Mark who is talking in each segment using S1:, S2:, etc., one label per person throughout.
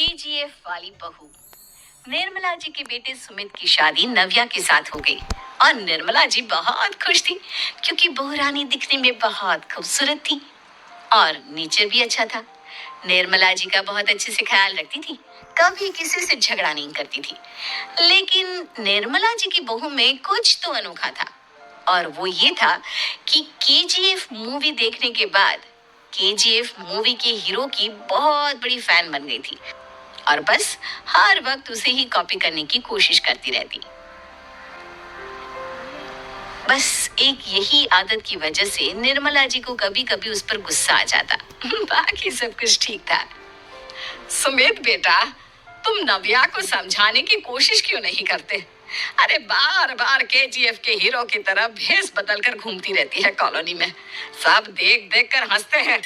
S1: KGF वाली बहू। निर्मला जी के बेटे सुमित की शादी नव्या के साथ हो गई और निर्मला जी बहुत खुश थी क्योंकि बहू रानी दिखने में बहुत खूबसूरत थी और नेचर भी अच्छा था। निर्मला जी का बहुत अच्छे से ख्याल रखती थी, कभी किसी से झगड़ा नहीं करती थी। लेकिन निर्मला जी की बहू में कुछ तो अनोखा था और वो ये था कि केजीएफ मूवी देखने के बाद केजीएफ मूवी के हीरो की बहुत बड़ी फैन बन गई थी और बस हर वक्त उसे ही कॉपी करने की कोशिश करती रहती। बस एक यही आदत की वजह से निर्मला जी को कभी कभी उस पर गुस्सा आ जाता। बाकी सब कुछ ठीक था। सुमित बेटा, तुम नव्या को समझाने की कोशिश क्यों नहीं करते? अरे बार बार केजीएफ के हीरो की तरह भेस बदलकर घूमती रहती है कॉलोनी में। सब देख देख कर हंसते हैं।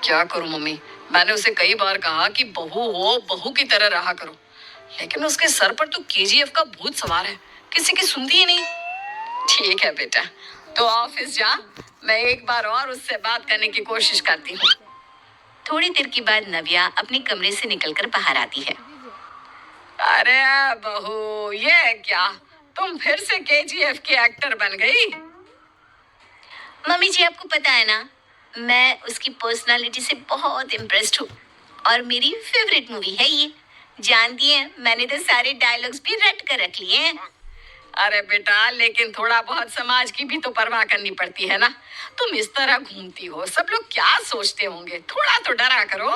S1: क्या करूं मम्मी, मैंने उसे कई बार कहा कि बहू हो, बहू की तरह रहा करो, लेकिन उसके सर पर तो केजीएफ का भूत सवार है, किसी की सुनती ही नहीं। ठीक है बेटा, तो ऑफिस जा, मैं एक बार और उससे बात करने की कोशिश करती हूँ। थोड़ी देर के बाद नव्या अपने कमरे से निकलकर बाहर आती है। अरे बहू, ये क्या, तुम फिर से केजीएफ की एक्टर बन गई? मम्मी जी, आपको पता है ना, मैं उसकी पर्सनालिटी से बहुत इम्प्रेस्ड हूँ और मेरी फेवरेट मूवी है ये। जानती हैं, मैंने तो सारे डायलॉग्स भी रट कर रख लिए हैं। अरे बेटा, लेकिन थोड़ा बहुत समाज की भी तो परवाह करनी पड़ती है ना। तुम इस तरह घूमती हो, सब लोग क्या सोचते होंगे, थोड़ा तो डरा करो।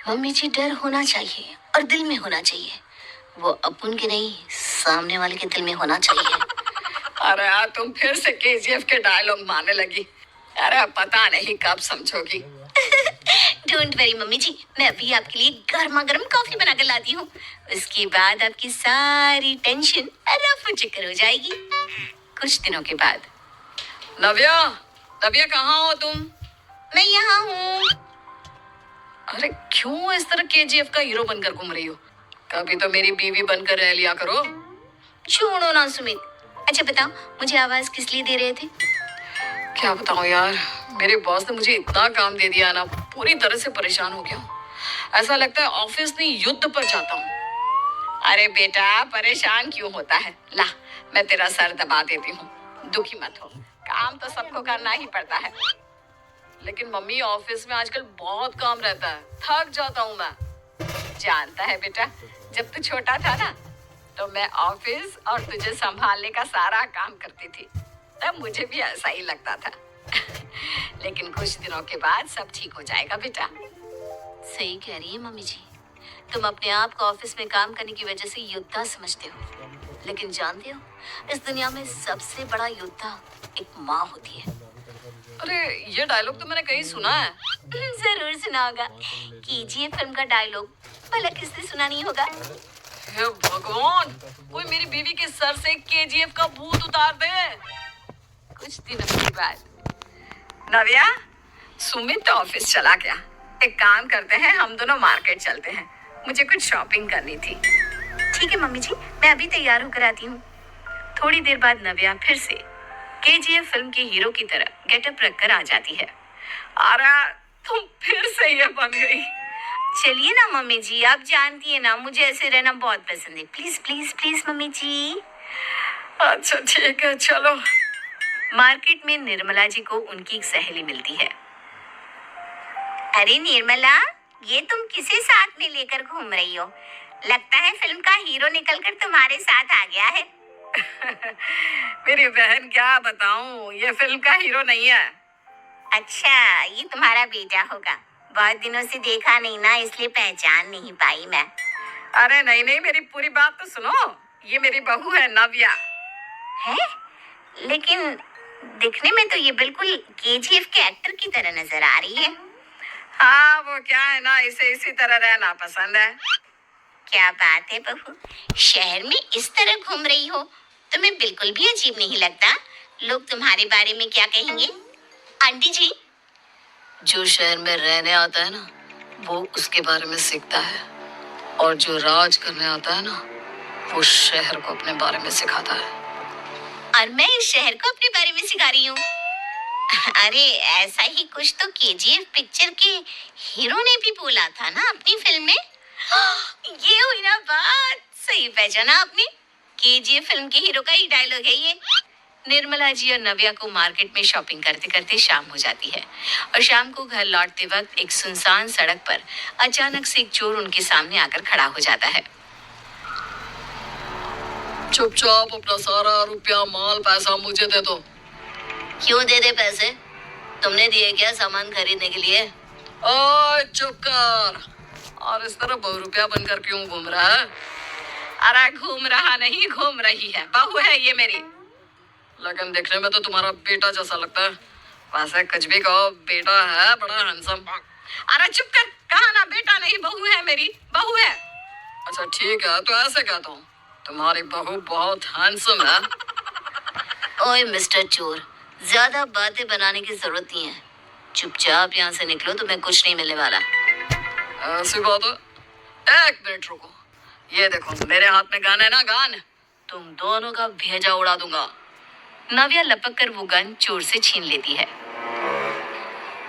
S1: मम्मी जी, डर होना चाहिए और दिल में होना चाहिए। वो अपन के नहीं, सामने वाले के दिल में होना चाहिए। अरे यार, तुम फिर से केजीएफ के डायलॉग मारने लगी। अरे पता नहीं कब समझोगी। डोंट वरी मम्मी जी, मैं अभी आपके लिए गर्मा गर्म कॉफी बनाकर लाती हूँ। उसके बाद आपकी सारी टेंशन रफू चक्कर हो जाएगी। कुछ दिनों के बाद। नव्या, नव्या कहाँ हो तुम? मैं यहाँ हूँ। अरे क्यों इस तरह केजीएफ का हीरो बनकर घूम रही हो? कभी तो मेरी बीवी बनकर रह लिया करो। छोड़ो ना सुमित। अच्छा बताओ, मुझे आवाज किस लिए दे रहे थे? क्या बताऊं यार, मेरे बॉस ने मुझे इतना काम दे दिया ना, पूरी तरह से परेशान हो गया हूँ। ऐसा लगता है ऑफिस नहीं युद्ध पर जाता हूँ। अरे बेटा, परेशान क्यों होता है? ला, मैं तेरा सर दबा देती हूँ, दुखी मत हो। काम तो सबको करना ही पड़ता है। लेकिन मम्मी, ऑफिस में आजकल बहुत काम रहता है, थक जाता हूँ मैं। जानता है बेटा, जब तू छोटा था ना, तो मैं ऑफिस और तुझे संभालने का सारा काम करती थी, तब मुझे भी ऐसा ही लगता था। लेकिन कुछ दिनों के बाद सब ठीक हो जाएगा बेटा। सही कह रही है मम्मी जी, तुम अपने आप को ऑफिस में काम करने की वजह से योद्धा समझते हो, लेकिन जानते हो, इस दुनिया में सबसे बड़ा योद्धा एक माँ होती है। अरे ये डायलॉग तो मैंने कहीं सुना है। जरूर सुना होगा, केजीएफ फिल्म का डायलॉग, भला किसने सुना नहीं होगा? हे भगवान, कोई मेरी बीवी के सर से केजीएफ का भूत उतार दे। कुछ दिनों के बाद। नव्या, सुमित तो ऑफिस चला गया। एक काम करते हैं, हम दोनों मार्केट चलते हैं, मुझे कुछ शॉपिंग करनी थी। ठीक है मम्मी जी, मैं अभी तैयार होकर आती हूँ। थोड़ी देर बाद नव्या फिर से केजीएफ फिल्म के हीरो की तरह गेटअप रखकर आ जाती है। अरे तुम फिर से ये बन गई। चलिए ना मम्मी जी, आप जानती है ना, मुझे ऐसे रहना बहुत पसंद है। प्लीज प्लीज प्लीज मम्मी जी। अच्छा ठीक है, चलो। मार्केट में निर्मला जी को उनकी एक सहेली मिलती है। अरे निर्मला, ये तुम किसे साथ में लेकर घूम रही हो? लगता है फिल्म का हीरो निकलकर तुम्हारे साथ आ गया है। मेरी बहन, क्या बताऊं, ये फिल्म का हीरो नहीं है। अच्छा, ये तुम्हारा बेटा होगा। बहुत दिनों से देखा नहीं ना, इसलिए पहचान नहीं पाई मैं। अरे नहीं नहीं, मेरी पूरी बात तो सुनो। ये मेरी बहू है नव्या। है? लेकिन दिखने में तो ये बिल्कुल केजीएफ के एक्टर की तरह नजर आ रही है। हाँ, वो क्या है ना, इसे इसी तरह रहना पसंद है। क्या बात है बहू, शहर में इस तरह घूम रही हो, तुम्हें बिल्कुल भी अजीब नहीं लगता? लोग तुम्हारे बारे में क्या कहेंगे? आंटी जी, जो शहर में रहने आता है ना, वो उसके बारे में सीखता है, और जो राज करने आता है ना, वो शहर को अपने बारे में सिखाता है। और मैं इस शहर को अपने बारे में सिखा रही हूँ। अरे ऐसा ही कुछ तो केजीएफ पिक्चर के हीरो ने भी बोला था ना अपनी फिल्म में। ये हुई ना बात, सही पहचाना आपने। केजीएफ फिल्म के हीरो का ही डायलॉग है ये। निर्मला जी और नव्या को मार्केट में शॉपिंग करते करते शाम हो जाती है और शाम को घर लौटते वक्त एक सुनसान सड़क पर अचानक से एक चोर उनके सामने आकर खड़ा हो जाता है।
S2: चुपचाप अपना सारा रुपया माल पैसा मुझे दे दो।
S1: क्यों दे दे पैसे? तुमने दिए क्या सामान खरीदने के लिए?
S2: ओए चुप कर। और इस तरह बहुरुपया बनकर क्यों घूम रहा है?
S1: अरे घूम रहा नहीं, घूम रही है, बहू है ये मेरी।
S2: लेकिन देखने में तो तुम्हारा बेटा जैसा लगता है। वैसे कुछ भी कहो, बेटा है बड़ा हैंडसम।
S1: अरे चुप कर, कहा ना बेटा नहीं, बहू है मेरी, बहू है।
S2: अच्छा ठीक है, तो ऐसे कहता हूँ, तुम्हारी बहू बहुत हैंडसम है।
S1: ओए मिस्टर चोर, ज्यादा बातें बनाने की जरूरत नहीं है। चुपचाप यहाँ से निकलो, तुम्हें कुछ नहीं मिलने वाला।
S2: ऐसी बात है? एक मिनट रुको, ये देखो मेरे हाथ में गन है ना, गन। तुम दोनों का भेजा उड़ा दूंगा।
S1: नव्या लपक कर वो गन चोर से छीन लेती है।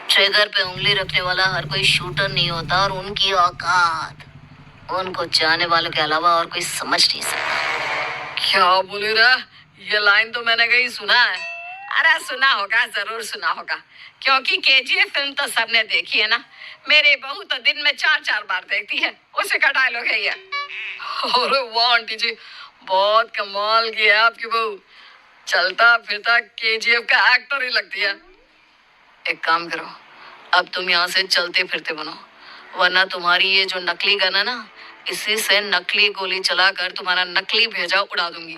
S3: ट्रिगर पे उंगली रखने वाला हर कोई शूटर नहीं होता और उनकी औकात उनको चाहने वालों के अलावा और कोई समझ नहीं सकता।
S2: क्या बोली रे? ये लाइन तो मैंने कहीं सुना है।
S1: अरे सुना होगा, जरूर सुना होगा, क्योंकि केजीएफ फिल्म तो सबने देखी है ना। मेरी बहू तो दिन में 4-4 बार देखती है, उसी का डायलॉग है ये।
S2: अरे वाह आंटी जी, बहुत कमाल की है आपकी बहू। चलता फिरता केजीएफ का एक्टर ही लगती है। एक काम करो, अब तुम यहाँ से चलते फिरते बनो, वरना तुम्हारी ये जो नकली गन है ना, इसी से नकली गोली चलाकर तुम्हारा नकली भेजा उड़ा दूंगी।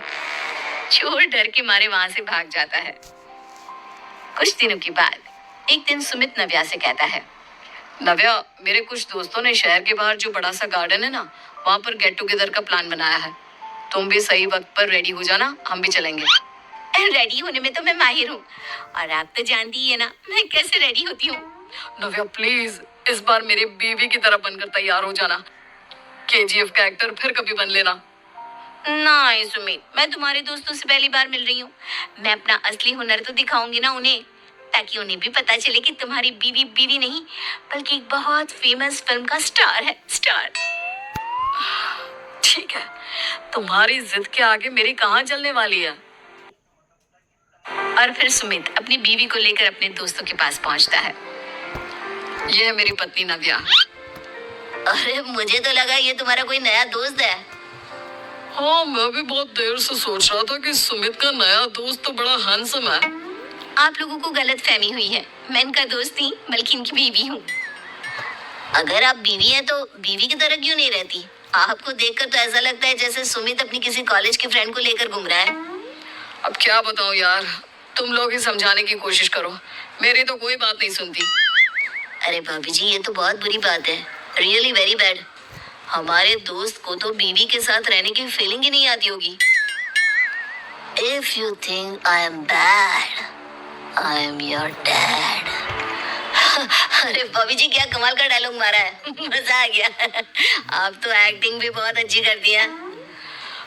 S1: चोर डर के मारे वहां से भाग जाता है। कुछ दिनों के बाद एक दिन सुमित नव्या से कहता है,
S2: नव्या, मेरे कुछ दोस्तों ने शहर के बाहर जो बड़ा सा गार्डन है ना, वहां पर गेट टुगेदर का प्लान बनाया है। तुम भी सही वक्त पर रेडी हो जाना, हम भी चलेंगे।
S1: रेडी होने में तो मैं माहिर हूँ, और आप तो जानती ही है ना मैं कैसे रेडी होती हूँ।
S2: नव्या प्लीज, इस बार मेरी बीवी की तरह बनकर तैयार हो जाना। केजीएफ का एक्टर फिर कभी बन लेना।
S1: नहीं सुमित, मैं तुम्हारे दोस्तों से पहली बार मिल रही हूँ। मैं अपना असली हुनर तो दिखाऊंगी ना उन्हें, ताकि उन्हें भी पता चले कि तुम्हारी बीवी बीवी नहीं, बल्कि एक बहुत फेमस फिल्म का स्टार है, स्टार।
S2: ठीक है, तुम्हारी जिद के आगे मेरी कहाँ चलने वाली है।
S1: और फिर सुमित अपनी बीवी को लेकर अपने दोस्तों के पास पहुंचता है।
S2: ये है मेरी पत्नी नव्या।
S3: अरे मुझे तो लगा ये तुम्हारा कोई नया दोस्त है।
S2: हाँ, मैं भी बहुत देर से सोच रहा था कि सुमित का नया दोस्त तो बड़ा हैंडसम है।
S1: आप लोगों को गलत फहमी हुई है, मैं इनका दोस्त नहीं बल्कि इनकी बीवी हूँ।
S3: अगर आप बीवी हैं तो बीवी की तरह क्यों नहीं रहती? आपको देखकर तो ऐसा लगता है जैसे सुमित अपनी किसी कॉलेज के फ्रेंड को लेकर घूम रहा है।
S2: अब क्या बताऊं यार, तुम लोग ही समझाने की कोशिश करो, मेरी तो कोई बात नहीं सुनती।
S3: अरे भाभी जी, ये तो बहुत बुरी बात है, रियली वेरी बैड। हमारे दोस्त को तो बीवी के साथ रहने की फीलिंग ही नहीं आती होगी। If you think I am bad, I am your dad. अरे भाभी जी, क्या कमाल का डायलॉग मारा है, मजा आ गया। आप तो एक्टिंग भी बहुत अच्छी करती हैं।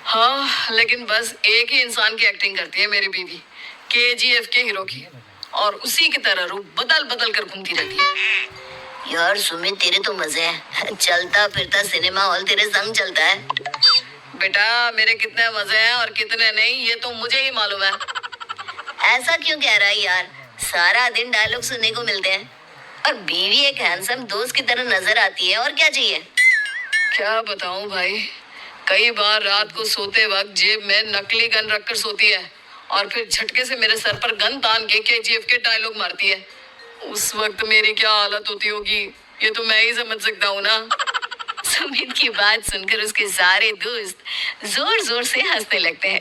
S2: हाँ, लेकिन बस एक ही इंसान की एक्टिंग करती है मेरी बीवी, केजीएफ के हीरो की, और उसी की तरह रूप बदल बदल कर घूमती रहती है।
S3: यार सुमित, तेरे तो मजे हैं, चलता फिरता सिनेमा हॉल तेरे संग चलता है।
S2: बेटा, मेरे कितने मजे हैं और कितने नहीं, ये तो मुझे ही मालूम है।
S3: ऐसा क्यों कह रहा है यार? सारा दिन डायलॉग सुनने को मिलते हैं और बीवी एक हैंडसम दोस्त की तरह नजर आती है, और क्या चाहिए?
S2: क्या बताऊं भाई, कई बार रात को सोते वक्त जेब में नकली गन रखकर सोती है और फिर झटके से मेरे सर पर गन तान के केजीएफ के डायलॉग मारती है। उस वक्त मेरी क्या हालत होती होगी, ये तो मैं ही समझ सकता हूँ ना।
S1: सुमित की बात सुनकर उसके सारे दोस्त जोर जोर से हंसने लगते हैं।